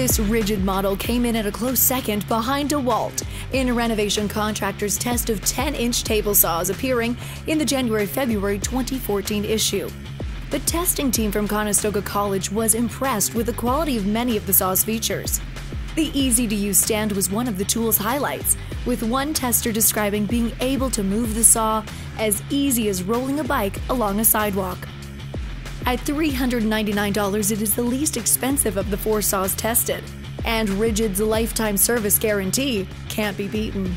This Ridgid model came in at a close second behind DeWalt in Renovation Contractor's test of 10-inch table saws appearing in the January-February 2014 issue. The testing team from Conestoga College was impressed with the quality of many of the saw's features. The easy-to-use stand was one of the tool's highlights, with one tester describing being able to move the saw as easy as rolling a bike along a sidewalk. At $399, it is the least expensive of the 4 saws tested, and Ridgid's lifetime service guarantee can't be beaten.